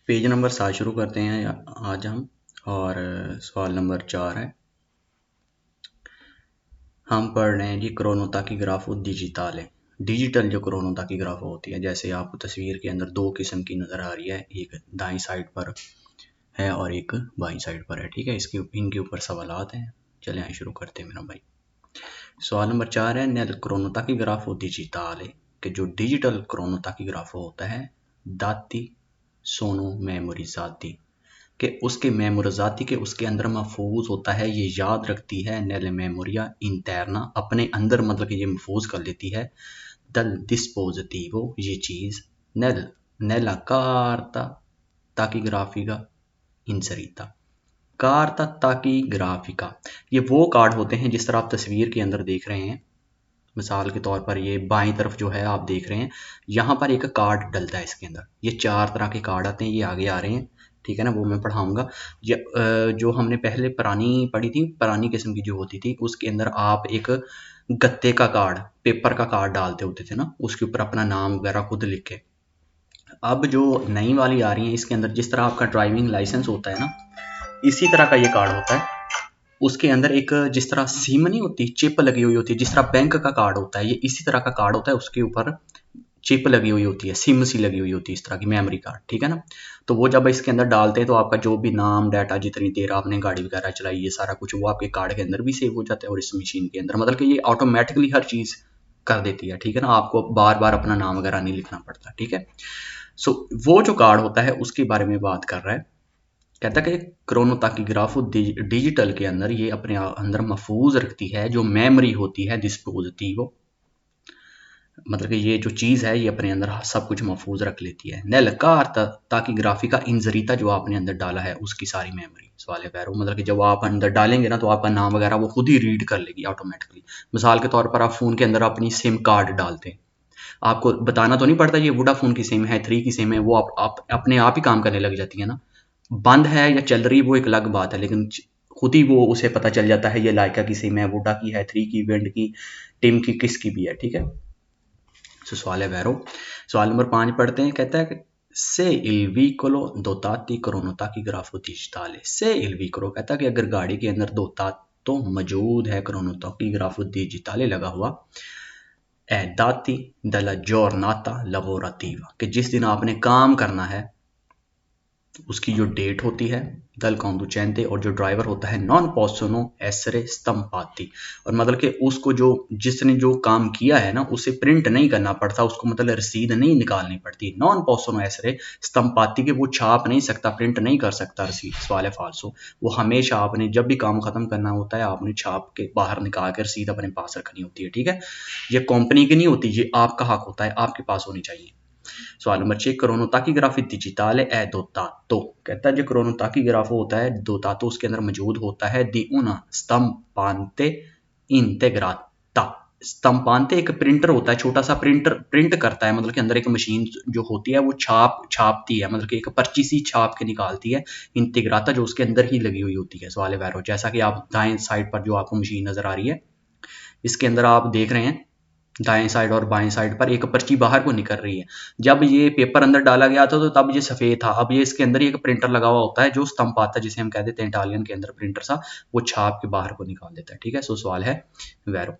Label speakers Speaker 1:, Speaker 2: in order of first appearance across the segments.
Speaker 1: Page number 7 शुरू करते हैं आज हम। और सवाल नंबर 4 है। हम पढ़ रहे हैं जी क्रोनोता की ग्राफो डिजिटल है। डिजिटल जो क्रोनोता की ग्राफो होती है, जैसे आपको तस्वीर के अंदर दो किस्म की नज़र आ रही है, एक दाईं साइड पर है और एक बाईं साइड पर है। ठीक है, इनके ऊपर सवालात हैं। चले आए शुरू करते हैं मेरा भाई। सवाल नंबर 4 है, नेल क्रोनोता की ग्राफो डिजिटल है कि जो डिजिटल क्रोनोता की ग्राफो होता है दाती सोनो मेमोरिजाती कि उसके मेमोरिजाती के उसके अंदर महफूज होता है, ये याद रखती है नेल मेमोरिया इंटरना अपने अंदर, मतलब कि ये महफूज कर लेती है दल डिस्पोजिटिवो ये चीज़ नेल नेला कार्ता ताकि ग्राफिका इंसरीता कार्ता ताकि ग्राफिका। ये वो कार्ड होते हैं जिस तरह आप तस्वीर के अंदर देख रहे हैं। मिसाल के तौर पर ये बाईं तरफ जो है आप देख रहे हैं, यहाँ पर एक कार्ड डलता है इसके अंदर। ये 4 तरह के कार्ड आते हैं, ये आगे आ रहे हैं, ठीक है ना, वो मैं पढ़ाऊंगा। ये जो हमने पहले पुरानी पढ़ी थी, पुरानी किस्म की जो होती थी, उसके अंदर आप एक गत्ते का कार्ड, पेपर का कार्ड डालते होते थे ना, उसके ऊपर अपना नाम वगैरह खुद लिख के। अब जो नई वाली आ रही है, इसके अंदर जिस तरह आपका ड्राइविंग लाइसेंस होता है ना, इसी तरह का ये कार्ड होता है। उसके अंदर एक जिस तरह सिम नहीं होती, चिप लगी हुई होती है, जिस तरह बैंक का कार्ड होता है, ये इसी तरह का कार्ड होता है। उसके ऊपर चिप लगी हुई होती है, सिम सी लगी हुई होती है, इस तरह की मेमोरी कार्ड, ठीक है ना। तो वो जब इसके अंदर डालते हैं तो आपका जो भी नाम डाटा, जितनी देर आपने गाड़ी वगैरह चलाई, ये सारा कुछ वो आपके कार्ड के अंदर भी सेव हो जाता है और इस मशीन के अंदर, मतलब कि ये ऑटोमेटिकली हर चीज़ कर देती है, ठीक है ना। आपको बार बार अपना नाम वगैरह नहीं लिखना पड़ता, ठीक है। सो वो जो कार्ड होता है उसके बारे में बात कर रहा है। कहता है कि क्रोनोता की ग्राफो डिजिटल के अंदर ये अपने अंदर महफूज रखती है जो मेमोरी होती है डिस्पोजिटिव, मतलब कि ये जो चीज़ है ये अपने अंदर सब कुछ महफूज रख लेती है। नेल कार ताकि ग्राफिका इंजरीता जो आपने अंदर डाला है उसकी सारी मेमोरी। सवाल है पैरो, मतलब कि जब आप अंदर डालेंगे ना तो आपका नाम वगैरह वो खुद ही रीड कर लेगी ऑटोमेटिकली। मिसाल के तौर पर आप फ़ोन के अंदर अपनी सिम कार्ड डालते हैं, आपको बताना तो नहीं पड़ता ये वोडाफोन की सिम है, 3 की सिम है, वो आप अपने आप ही काम करने लग जाती है ना। बंद है या चल रही वो एक अलग बात है, लेकिन खुद ही वो उसे पता चल जाता है ये लाइका की सिम है, वोडा की है, 3 की, विंड की, टिम की, किसकी भी है, ठीक है। सवाल है वैरो। सवाल नंबर 5 पढ़ते हैं। कहता है कि से इल vicolo dotati cronotachy grafo digitale से इल vicolo, कहता है कि अगर गाड़ी के अंदर दोतातो मौजूद है क्रोनोटॉकी ग्राफो डिजिटाले लगा हुआ ए दाती della giornata lavorativa कि जिस दिन आपने काम करना है उसकी जो डेट होती है दल कॉन्डुचेंटे, और जो ड्राइवर होता है नॉन पोसोनो एसरे स्तंपाती, और मतलब कि उसको जो जिसने जो काम किया है ना उसे प्रिंट नहीं करना पड़ता, उसको मतलब रसीद नहीं निकालनी पड़ती। नॉन पोसोनो एसरे स्तंपाती के वो छाप नहीं सकता, प्रिंट नहीं कर सकता रसीद। सवाल है फाल्सो, वो हमेशा आपने जब भी काम खत्म करना होता है आपने छाप के बाहर निकाल कर रसीद अपने पास रखनी होती है, ठीक है। ये कंपनी की नहीं होती, ये आपका हक होता है, आपके पास होनी चाहिए। सवाल नंबर 6 क्रोनोटाकी ग्राफो डिजिटale è dotato, कहता है जो क्रोनोटाकी ग्राफो होता है दोतातो उसके अंदर मौजूद होता है दी una stampante integrata। स्तंपांते एक प्रिंटर होता है, छोटा सा प्रिंटर प्रिंट करता है, मतलब कि अंदर एक मशीन जो होती है वो छापती है, मतलब कि एक पर्ची सी छाप के निकालती है। इंटीग्राता जो उसके अंदर ही लगी हुई होती है। सवाल है वैरो, जैसा कि आप दाएं साइड पर जो आपको मशीन नजर आ रही है, इसके अंदर आप देख रहे हैं दाएं साइड और बाएं साइड पर एक पर्ची बाहर को निकल रही है। जब ये पेपर अंदर डाला गया था तो तब ये सफ़ेद था, अब ये इसके अंदर ही एक प्रिंटर लगा हुआ होता है जो स्तंभ आता है, जिसे हम कह देते हैं इटालियन के अंदर प्रिंटर सा, वो छाप के बाहर को निकाल देता है, ठीक है। सो सवाल है वैरो।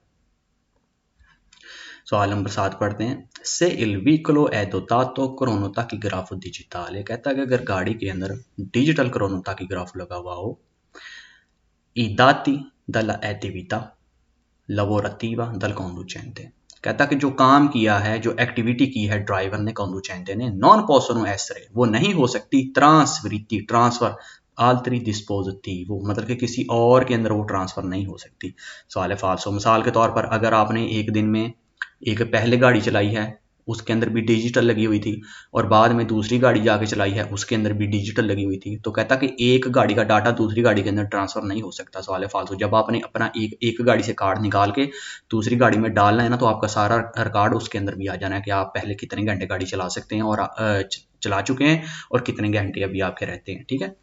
Speaker 1: सवाल नंबर 7 पढ़ते हैं। से इल vicolo è dotato cronotachi grafo digitale, कहता है कि अगर गाड़ी के अंदर डिजिटल क्रोनोटाकी ग्राफ लगा हुआ हो i dati dalla attività lavorativa dal conducente, कहता कि जो काम किया है, जो एक्टिविटी की है ड्राइवर ने, कॉन्डुचेंटे ने, नॉन पोसोनो एसरे वो नहीं हो सकती ट्रांसफरिटी ट्रांसफर आल्तरी डिस्पोजिटिव, मतलब कि किसी और के अंदर वो ट्रांसफर नहीं हो सकती। सवाल है फाल्सो। मिसाल के तौर पर अगर आपने एक दिन में एक पहले गाड़ी चलाई है उसके अंदर भी डिजिटल लगी हुई थी, और बाद में दूसरी गाड़ी जाके चलाई है उसके अंदर भी डिजिटल लगी हुई थी, तो कहता कि एक गाड़ी का डाटा दूसरी गाड़ी के अंदर ट्रांसफर नहीं हो सकता। सवाल है फालतू। जब आपने अपना एक गाड़ी से कार्ड निकाल के दूसरी गाड़ी में डालना है ना, तो आपका सारा रिकॉर्ड उसके अंदर भी आ जाना है कि आप पहले कितने घंटे गाड़ी चला सकते हैं और चला चुके हैं और कितने घंटे अभी आपके रहते हैं, ठीक है।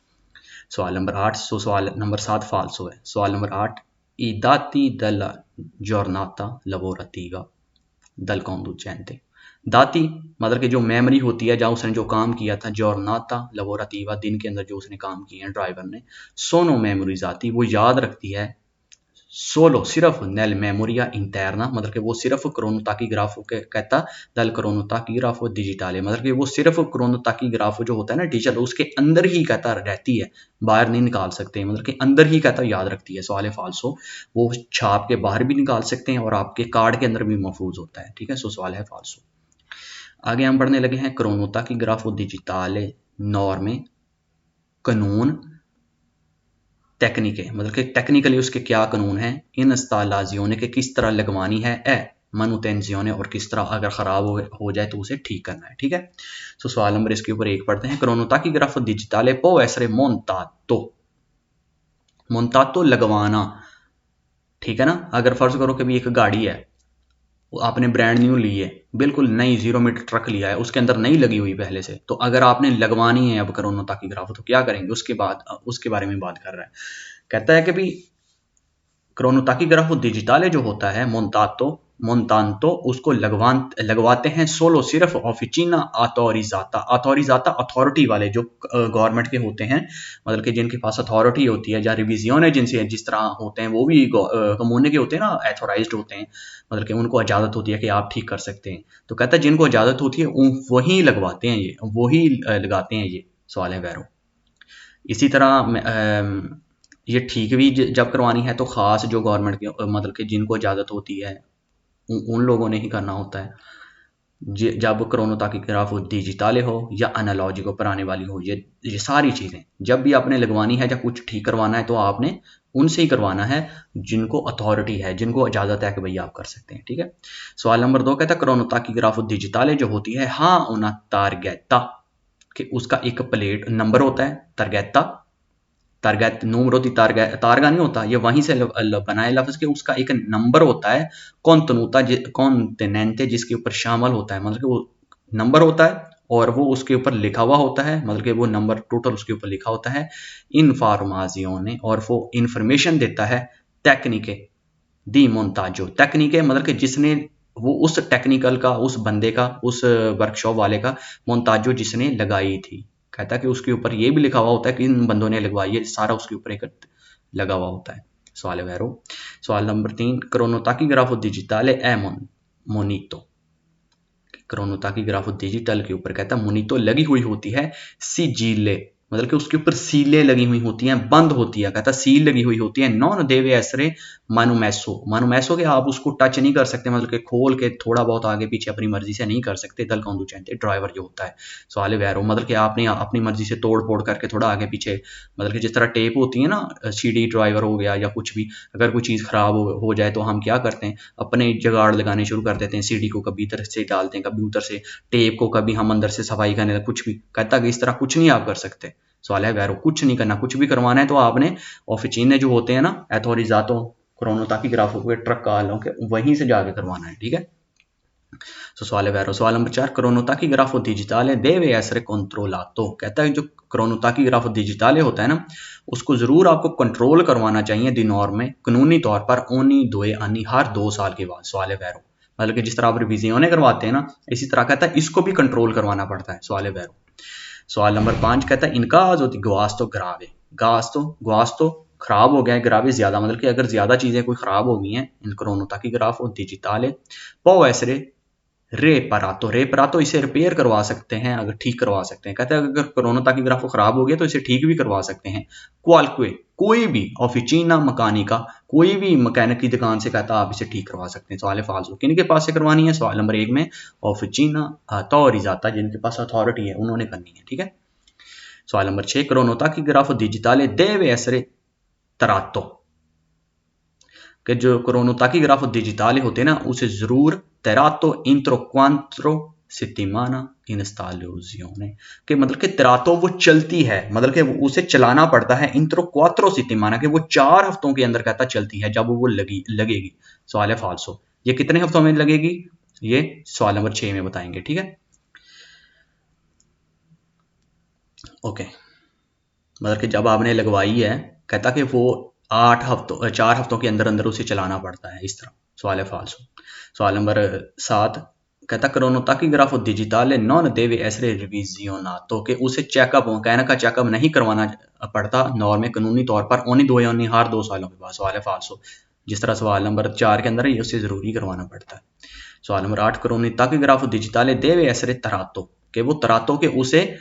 Speaker 1: सवाल नंबर 8। सवाल नंबर 7 फाल्सो है। सवाल number 8 i dati della giornata lavorativa dal conducente, दाती मतलब कि जो मेमोरी होती है, जहाँ उसने जो काम किया था, जॉर्नाता लवोरातीवा, दिन के अंदर जो उसने काम किए हैं ड्राइवर ने। सोनो मेमोरीज आती, वो याद रखती है। सोलो सिर्फ नेल मेमोरिया इंटरना, मतलब कि वो सिर्फ क्रोनोटाकीग्राफो के कहता दल क्रोनोटाकीग्राफो डिजिटाले, मतलब कि वो सिर्फ क्रोनोटाकीग्राफो जो होता है ना डिजिटल, उसके अंदर ही कहता रहती है, बाहर नहीं निकाल सकते, मतलब कि अंदर ही कहता याद रखती है। सवाल है फाल्सो, वो छाप के बाहर भी निकाल सकते हैं और आपके कार्ड के अंदर भी महफूज होता है, ठीक है। सो सवाल है फाल्सो। आगे हम पढ़ने लगे हैं क्रोनोटाकीग्राफो डिजिटाले नॉर्मे, कानून, टेक्निके, मतलब कि टेक्निकली उसके क्या कानून हैं। इन इंस्टॉलाजियोने के किस तरह लगवानी है, मनुटेंजियोने, और किस तरह अगर खराब हो जाए तो उसे ठीक करना है, ठीक है। सो सवाल नंबर इसके ऊपर एक पढ़ते हैं। क्रोनोटाकीग्राफो डिजिटाले पो एसरे मोन्टातो, मोन्टातो लगवाना, ठीक है ना। अगर फर्ज करो कि भी एक गाड़ी है, आपने ब्रांड न्यू ली है, बिल्कुल नई 0 मीटर ट्रक लिया है, उसके अंदर नहीं लगी हुई पहले से, तो अगर आपने लगवानी है अब क्रोनोटाकीग्राफो तो क्या करेंगे, उसके बाद उसके बारे में बात कर रहा है। कहता है कि भी क्रोनोटाकीग्राफो डिजिटाले जो होता है मोन्टातो मोन्टान्तो, उसको लगवाते हैं सोलो सिर्फ ऑफिचिना अथॉरिजाता, अथॉरिजाता अथॉरिटी वाले जो गवर्नमेंट के होते हैं, मतलब कि जिनके पास अथॉरिटी होती है, या रिविजियोने जिनसे जिस तरह होते हैं वो भी कमोने के होते हैं ना, एथोराइज्ड होते हैं, मतलब कि उनको इजाजत होती है कि आप ठीक कर सकते हैं। तो कहता है जिनको इजाजत होती है वही लगवाते हैं, ये वही लगाते हैं ये। सवाल है वैरो। इसी तरह ये ठीक भी जब करवानी है तो खास जो गवर्नमेंट के मतलब कि जिनको इजाज़त होती है उन लोगों ने ही करना होता है। जब क्रोनोटाकीग्राफो डिजिटाले हो या एनालॉजिको पर आने वाली हो, ये सारी चीज़ें जब भी आपने लगवानी है या कुछ ठीक करवाना है तो आपने उनसे ही करवाना है जिनको अथॉरिटी है, जिनको इजाज़त है कि भाई आप कर सकते हैं, ठीक है। सवाल नंबर 2 कहता है क्रोनोटाकीग्राफो डिजिटाले जो होती है हाँ उना तारगेता, कि उसका एक प्लेट नंबर होता है तारगेता, तारगेट नूमरो दी तारगा नहीं होता, ये वहीं से बनाए लफ्ज के, उसका एक नंबर होता है कॉन्टिनेंटे, जिसके ऊपर शामिल होता है, मतलब कि वो नंबर होता है और वो उसके ऊपर लिखा हुआ होता है, मतलब कि वो नंबर टोटल उसके ऊपर लिखा होता है। इनफॉर्माजियों ने, और वो इंफॉर्मेशन देता है टेक्निके दी मोन्टाजो, टेक्निके मतलब कि जिसने वो उस टेक्निकल का, उस बंदे का, उस वर्कशॉप वाले का, मोन्टाजो जिसने लगाई थी। कहता है कि उसके ऊपर ये भी लिखा हुआ होता है कि इन बंदों ने लगवाई है, सारा उसके ऊपर एक लगा हुआ होता है। सवाल है वैरो। सवाल नंबर 3 क्रोनोटाकीग्राफो डिजिटाले ए मोनीतो, क्रोनोटाकीग्राफो डिजिटल के ऊपर कहता है मोनीतो लगी हुई होती है सिजिले, मतलब कि उसके ऊपर सीलें लगी हुई होती हैं, बंद होती है, कहता सील लगी हुई होती है। नॉन देवे एसरे मानुमैसो, मानुमैसो के आप उसको टच नहीं कर सकते, मतलब कि खोल के थोड़ा बहुत आगे पीछे अपनी मर्जी से नहीं कर सकते। दल कंडुचेंटे ड्राइवर जो होता है, सवाल वैरो, मतलब कि आपने अपनी मर्जी से तोड़ फोड़ करके थोड़ा आगे पीछे, मतलब कि जिस तरह टेप होती है ना, सीडी ड्राइवर हो गया या कुछ भी, अगर कोई चीज़ खराब हो जाए तो हम क्या करते हैं, अपने जुगाड़ लगाने शुरू कर देते हैं, सीडी को कभी इधर से डालते हैं, कभी उधर से, टेप को कभी हम अंदर से सफाई करने, कुछ भी। कहता कि इस तरह कुछ नहीं आप कर सकते। सवाल है वैरो, कुछ नहीं करना, कुछ भी करवाना है तो आपने ऑफिसीने जो होते हैं ना, एथोरिजातो क्रोनोटाकीग्राफो के ट्रक वालों के, वहीं से जाके करवाना है, ठीक है। तो सवाल है वैरो। सवाल नंबर 4 क्रोनोटाकीग्राफो डिजिटाले देवे एसरे कंट्रोलातो, कहता है जो क्रोनोटाकीग्राफो डिजिटाले होता है ना, उसको जरूर आपको कंट्रोल करवाना चाहिए दिनौर में, कानूनी तौर पर ओनी दोए आनी हर 2 साल के बाद। सवाल है वैरो, मतलब कि जिस तरह आप रिविजियोने करवाते हैं ना, इसी तरह कहता है इसको भी कंट्रोल करवाना पड़ता है। सवाल है वैरो। सवाल नंबर 5 कहता है इनका जो ग्वास्तो ग्रावे, ग्वास्तो खराब हो गया है, ग्रावे ज्यादा, मतलब कि अगर ज्यादा चीजें कोई खराब हो गई हैं इन क्रोनोटाकीग्राफो डिजिटाले पो एसरे रेपरातो, इसे रिपेयर करवा सकते हैं, अगर ठीक करवा सकते हैं। कहते हैं अगर क्रोनोटाकीग्राफो खराब हो गया तो इसे ठीक भी करवा सकते हैं। क्वालक्वे कोई भी ऑफिचीना मकानिका, कोई भी मैकेनिक की दुकान से कहता आप इसे ठीक करवा सकते हैं। सवाल फालतू किन के पास से करवानी है, सवाल नंबर 1 में ऑफिचीना अथॉरिजाता, जिनके पास अथॉरिटी है उन्होंने करनी है, ठीक है। सवाल नंबर 6 क्रोनोटाकीग्राफो डिजिटाले देवे एसरे तरातो, कि जो क्रोनोटाकीग्राफो डिजिटाले होते हैं ना, उसे जरूर तेरातो इंट्रो क्वांट्रो सितिमाना इंस्टॉलेजियोने, कि मतलब कि तेरातो वो चलती है, मतलब कि उसे चलाना पड़ता है, इंट्रो क्वात्रो सितिमाना, कि वो 4 हफ्तों के अंदर कहता चलती है जब वो लगेगी। सवाल है फाल्सो, ये कितने हफ्तों में लगेगी, ये सवाल नंबर 6 में बताएंगे, ठीक है। ओके, मतलब कि जब आपने लगवाई है, कहता कि वो 4 हफ्तों के अंदर अंदर उसे चलाना पड़ता है, इस तरह। सवाल है फाल्सो। सवाल नंबर 7 कहता cronotachigrafo digitale non deve essere revisionato, कि उसे चेकअप कहने का चेकअप नहीं करवाना पड़ता नॉर्म कानूनी तौर पर ओनी दो यानी हर 2 सालों के बाद। सवाल है फाल्सो, जिस तरह सवाल नंबर 4 के अंदर है, उसे जरूरी करवाना पड़ता है। सवाल number 8 cronotachigrafo digitale deve essere tarato, कि वो तरातो के उसे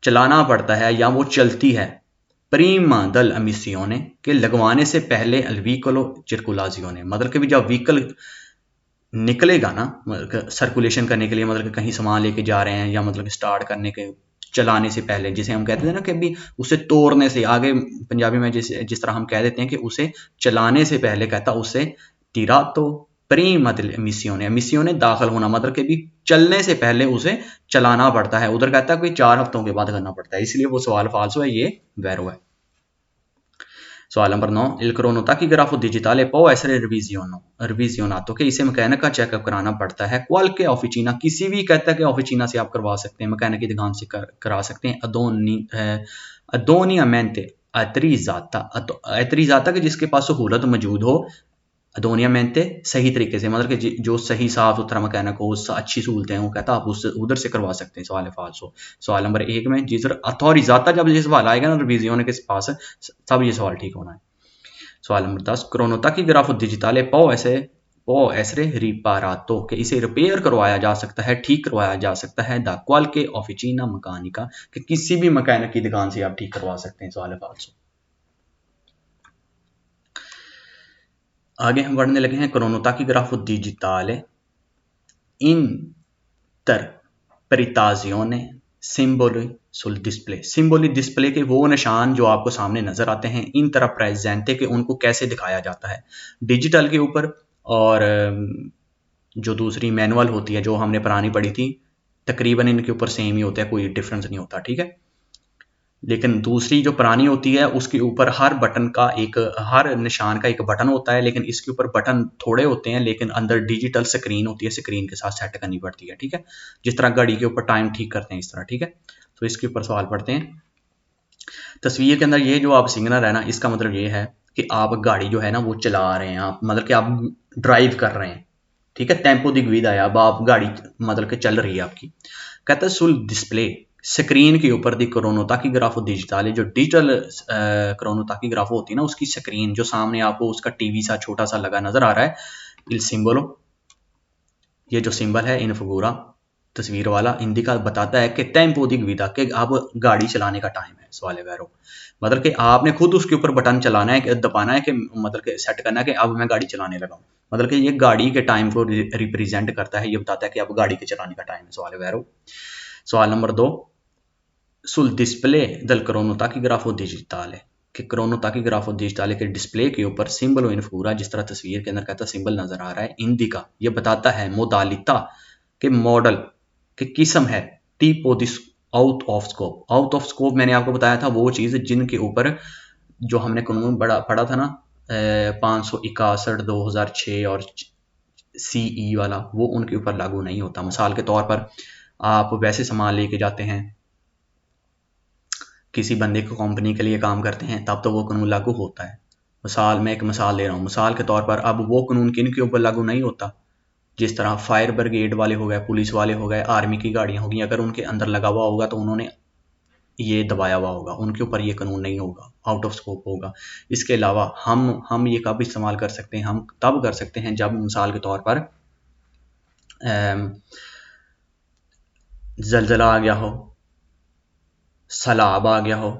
Speaker 1: चलाना पड़ता है या वो चलती है प्रीमा दल अमिसियोने के लगवाने से पहले अलवीकलो चिरकुलाजियोने, मतलब कि जब व्हीकल निकलेगा ना सर्कुलेशन करने के लिए, मतलब कि कहीं सामान लेके जा रहे हैं या मतलब स्टार्ट करने के चलाने से पहले, जिसे हम कहते हैं ना कि अभी उसे तोड़ने से आगे पंजाबी में जिस तरह हम कह देते हैं कि उसे चलाने से पहले, कहता उसे तिरातो प्रीमा मिसियोने दाखिल होना, मतलब कि भी चलने से पहले उसे चलाना पड़ता है। उधर कहता है कोई 4 हफ्तों के बाद करना पड़ता है, इसलिए वो सवाल फाल्सो है, ये वैरो है। सवाल number 9 il cronotachigrafo digitale può essere revisionato, कि इसे मैकेनिक का चेकअप कराना पड़ता है qualche officina, किसी भी कहता है कि ऑफिसीना से आप करवा सकते हैं, मैकेनिक की दुकान से करा सकते हैं। अदोनियामेंटे अतरीजाता कि जिसके पास सहूलत मौजूद हो, अदोनियामेंटे सही तरीके से, मतलब कि जो सही साफ सुथरा मैकेनिक हो, अच्छी सहूलतें हो, कहता आप उससे उधर से करवा सकते हैं। सवाल है फाल्सो। सवाल नंबर 1 में जिस अथॉरिजाता जब ये सवाल आएगा ना रिविजियोन के पास, तब ये सवाल ठीक होना है। सवाल number 10 cronotachigrafo digitale può essere riparato, कि इसे रिपेयर करवाया जा सकता है, ठीक करवाया जा सकता है दा qualche officina meccanica, कि किसी भी मैकेनिक की दुकान से आप ठीक करवा सकते हैं। सवाल है फाल्सो। आगे हम बढ़ने लगे हैं cronotachigrafo digitale interpretazione सिंबली सुल डिस्प्ले, सिंबली डिस्प्ले के वो निशान जो आपको सामने नजर आते हैं इन तरह प्रेजेंटे के उनको कैसे दिखाया जाता है डिजिटल के ऊपर, और जो दूसरी मैनुअल होती है जो हमने पुरानी पढ़ी थी तकरीबन इनके ऊपर सेम ही होता है, कोई डिफरेंस नहीं होता, ठीक है। लेकिन दूसरी जो पुरानी होती है उसके ऊपर हर बटन का हर निशान का एक बटन होता है, लेकिन इसके ऊपर बटन थोड़े होते हैं, लेकिन अंदर डिजिटल स्क्रीन होती है, स्क्रीन के साथ सेट करनी पड़ती है, ठीक है। जिस तरह घड़ी के ऊपर टाइम ठीक करते हैं इस तरह, ठीक है। तो इसके ऊपर सवाल पढ़ते हैं। तस्वीर के अंदर ये जो आप सिग्नल है ना, इसका मतलब ये है कि आप गाड़ी जो है ना वो चला रहे हैं, आप मतलब कि आप ड्राइव कर रहे हैं, ठीक है। टेम्पो दी गुइदा है, अब आप गाड़ी मतलब कि चल रही है आपकी। कहता है सुल डिस्प्ले स्क्रीन के ऊपर दी cronotachigrafo digitale, जो डिजिटल cronotachigrafo होती है ना उसकी स्क्रीन जो सामने आपको उसका टीवी सा छोटा सा लगा नजर आ रहा है, il simbolo, ये जो सिंबल है इन फगूरा तस्वीर वाला इंडिका बताता है कि टेम्पो दी गुइदा, कि अब गाड़ी चलाने का टाइम है। सवाल है वैरो, मतलब कि आपने खुद उसके ऊपर बटन चलाना है, दबाना है, कि मतलब कि सेट करना है कि अब मैं गाड़ी चलाने लगा हूँ, मतलब कि ये गाड़ी के टाइम को रिप्रेजेंट करता है, ये बताता है कि अब गाड़ी के चलाने का टाइम है। सवाल है वैरो। सवाल number 2 sul display del cronotachigrafo digitale, कि cronotachigrafo digitale के डिस्प्ले के ऊपर सिंबल इन फगूरा, जिस तरह तस्वीर के अंदर कहता सिंबल नजर आ रहा है, इंडिका ये बताता है मोडालिता के मॉडल की किस्म है, टीपो this out of scope. Out of scope मैंने आपको बताया था वो चीज़ जिनके ऊपर जो हमने कानून पढ़ा था ना 561 2006 और CE वाला, वो उनके ऊपर लागू नहीं होता। मिसाल के तौर पर आप वैसे सामान लेके जाते हैं, किसी बंदे को कंपनी के लिए काम करते हैं, तब तो वो कानून लागू होता है। मैं एक मिसाल दे रहा हूँ, मिसाल के तौर पर अब वो कानून किन के ऊपर लागू नहीं होता, जिस तरह फायर ब्रिगेड वाले हो गए, पुलिस वाले हो गए, आर्मी की गाड़ियाँ होगी, अगर उनके अंदर लगा हुआ होगा तो उन्होंने ये दबाया हुआ होगा, उनके ऊपर ये कानून नहीं होगा, आउट ऑफ स्कोप होगा। इसके अलावा हम ये कब इस्तेमाल कर सकते हैं, हम तब कर सकते हैं जब मिसाल के तौर पर जलजला आ गया हो, सैलाब आ गया हो,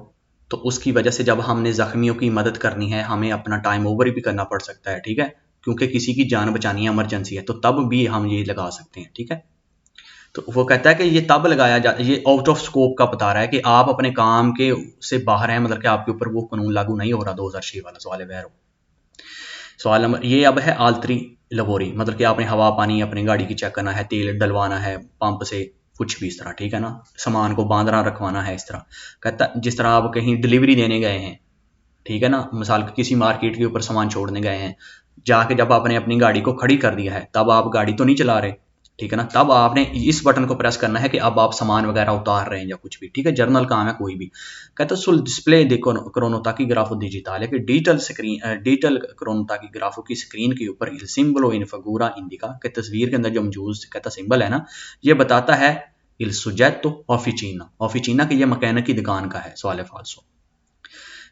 Speaker 1: तो उसकी वजह से जब हमने ज़ख्मियों की मदद करनी है, हमें अपना टाइम ओवर भी करना पड़ सकता है, ठीक है, क्योंकि किसी की जान बचानी है, इमरजेंसी है, तो तब भी हम ये लगा सकते हैं, ठीक है। तो वो कहता है कि ये तब लगाया जाता है, ये आउट ऑफ स्कोप का बता रहा है कि आप अपने काम के से बाहर हैं, मतलब कि आपके ऊपर वो कानून लागू नहीं हो रहा 2006 वाला। सवाल है वैरो। सवाल नंबर ये अब है आल्तरी लबोरी, मतलब कि आपने हवा पानी अपनी गाड़ी की चेक करना है, तेल डलवाना है पंप से, कुछ भी इस तरह, ठीक है ना, सामान को बांधना रखवाना है इस तरह। कहता जिस तरह आप कहीं डिलीवरी देने गए हैं, ठीक है ना, मिसाल किसी मार्केट के ऊपर सामान छोड़ने गए हैं, जाके जब आपने अपनी गाड़ी को खड़ी कर दिया है, तब आप गाड़ी तो नहीं चला रहे, ठीक है ना। तब आपने इस बटन को प्रेस करना है कि अब आप सामान वगैरह उतार रहे हैं या कुछ भी, ठीक है, जर्नल काम है कोई भी। कहते हैं सुल डिस्प्ले दी cronotachigrafo digitale कि डिजिटल क्रोनोटाकीग्राफो की स्क्रीन के ऊपर il simbolo in figura indica कि तस्वीर के अंदर जो मौजूद कहता सिंबल है ना, ये बताता है il soggetto ऑफिचिना कि ये मकैनिक की दुकान का है। सवाल फाल्सो।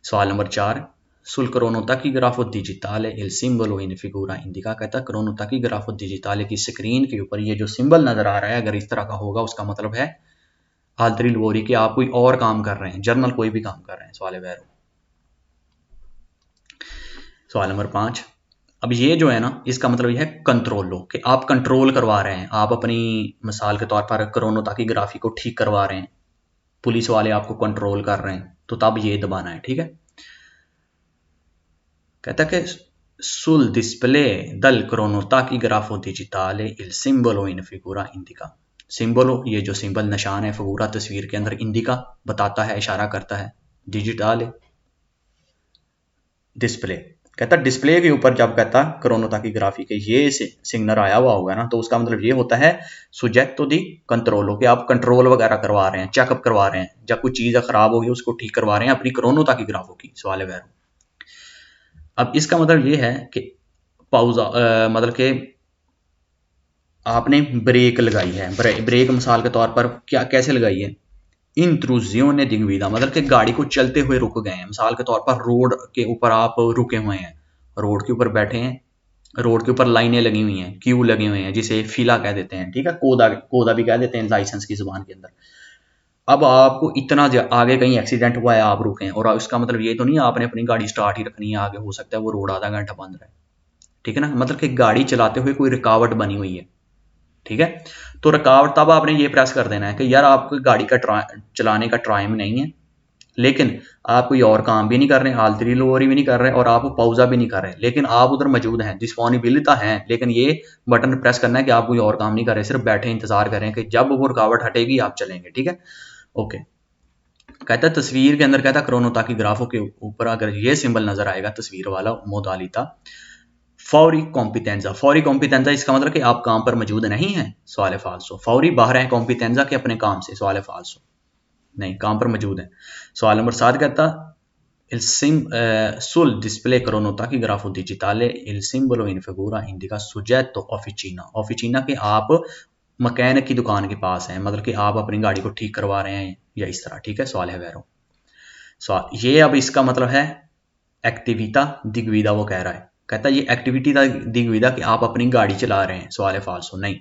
Speaker 1: सवाल number 4 sul cronotachigrafo digitale il simbolo in figura indica कहता है cronotachigrafo digitale की स्क्रीन के ऊपर ये जो सिंबल नजर आ रहा है अगर इस तरह का होगा उसका मतलब है altri lavori कि आप कोई और काम कर रहे हैं, जर्नल कोई भी काम कर रहे हैं। सवाल वैरो। सवाल नंबर 5 अब ये जो है ना इसका मतलब ये है कंट्रोल लो कि आप कंट्रोल करवा रहे हैं, आप अपनी मिसाल के तौर पर क्रोनोटाकीग्राफी को ठीक करवा रहे हैं, पुलिस वाले आपको कंट्रोल कर रहे हैं, तो तब ये दबाना है, ठीक है। कहता है कि sul display del cronotachigrafo digitale il simbolo in figura indica सिंबलो ये जो सिंबल निशान है फगूरा तस्वीर के अंदर इंडिका बताता है, इशारा करता है, डिजिटल डिस्प्ले कहता डिस्प्ले के ऊपर जब कहता क्रोनोटाकीग्राफी के ये सिग्नल आया हुआ होगा ना तो उसका मतलब ये होता है सुजेक्टो दी कंट्रोलो कि आप कंट्रोल वगैरह करवा रहे हैं, चेकअप करवा रहे हैं, जब कोई चीज़ खराब होगी उसको ठीक करवा रहे हैं अपनी क्रोनोटाकीग्राफो की। सवाल है। अब इसका मतलब ये है कि पाउजा मतलब कि आपने ब्रेक लगाई है, ब्रेक मिसाल के तौर पर क्या कैसे लगाई है, इंट्रूजियोने दी गुइदा मतलब कि गाड़ी को चलते हुए रुक गए हैं, मिसाल के तौर पर रोड के ऊपर आप रुके हुए हैं, रोड के ऊपर बैठे हैं, रोड के ऊपर लाइनें लगी हुई हैं, क्यू लगे हुए हैं जिसे फिला कह देते हैं, ठीक है, कोदा भी कह देते हैं लाइसेंस की जुबान के अंदर। अब आपको इतना आगे कहीं एक्सीडेंट हुआ है, आप रुके हैं, और उसका मतलब ये तो नहीं आपने अपनी गाड़ी स्टार्ट ही रखनी है, आगे हो सकता है वो रोड आधा घंटा बंद रहे, ठीक है ना, मतलब कि गाड़ी चलाते हुए कोई रुकावट बनी हुई है, ठीक है। तो रुकावट तब आपने ये प्रेस कर देना है कि यार आपको गाड़ी का चलाने का टाइम नहीं है, लेकिन आप कोई और काम भी नहीं कर रहे, आल्तरी लोअरी भी नहीं कर रहे और आप पाउजा भी नहीं कर रहे, लेकिन आप उधर मौजूद हैं, डिस्पोनिबिलिटी है, लेकिन ये बटन प्रेस करना है कि आप कोई और काम नहीं कर रहे, सिर्फ बैठे इंतजार करें कि जब वो रुकावट हटेगी आप चलेंगे, ठीक है। ओके। कहता है तस्वीर के अंदर कहता है क्रोनोटाकीग्राफो के ऊपर अगर ये सिंबल नजर आएगा तस्वीर वाला मोदालिता फौरी कॉम्पिटेंजा इसका मतलब कि आप काम पर मौजूद नहीं है। सवाल फाल्सो। फौरी बाहर है कॉम्पिटेंजा के अपने काम से। सवाल फाल्सो, नहीं, काम पर मौजूद है। सवाल नंबर 7 कहता sul display cronotachigrafo digitale il simbolo in figura indica soggetto ऑफिचिना के आप मकैनिक की दुकान के पास हैं, मतलब कि आप अपनी गाड़ी को ठीक करवा रहे हैं या इस तरह, ठीक है। सवाल है वैरो। सवाल ये अब इसका मतलब है एक्टिविटा दी गुइदा, वो कह रहा है, कहता ये एक्टिविटी दी गुइदा कि आप अपनी गाड़ी चला रहे हैं। सवाल है फाल्सो, नहीं,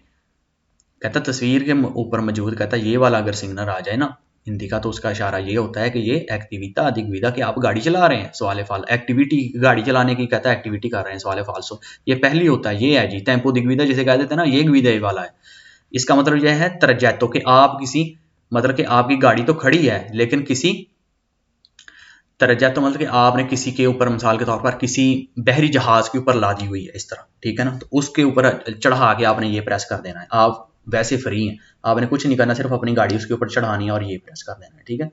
Speaker 1: कहता तस्वीर के ऊपर मौजूद कहता ये वाला अगर सिग्नल आ जाए ना इंडिका तो उसका इशारा ये होता है कि ये एक्टिविटा दी गुइदा कि आप गाड़ी चला रहे हैं। सवाल फाल एक्टिविटी गाड़ी चलाने की कहता है एक्टिविटी कर रहे हैं। सवाल फाल्सो, ये पहली होता है, ये है जी टेम्पो दी गुइदा जिसे कह देते हैं ना, ये गुइदा वाला है। इसका मतलब यह है ट्रजेटो कि आप किसी मतलब कि आपकी गाड़ी तो खड़ी है लेकिन किसी ट्रजेटो मतलब कि आपने किसी के ऊपर मिसाल के तौर पर किसी बहरी जहाज के ऊपर लादी हुई है इस तरह, ठीक है ना, तो उसके ऊपर चढ़ा के आपने ये प्रेस कर देना है। आप वैसे फ्री हैं, आपने कुछ नहीं करना, सिर्फ अपनी गाड़ी उसके ऊपर चढ़ानी है और ये प्रेस कर देना है, ठीक है।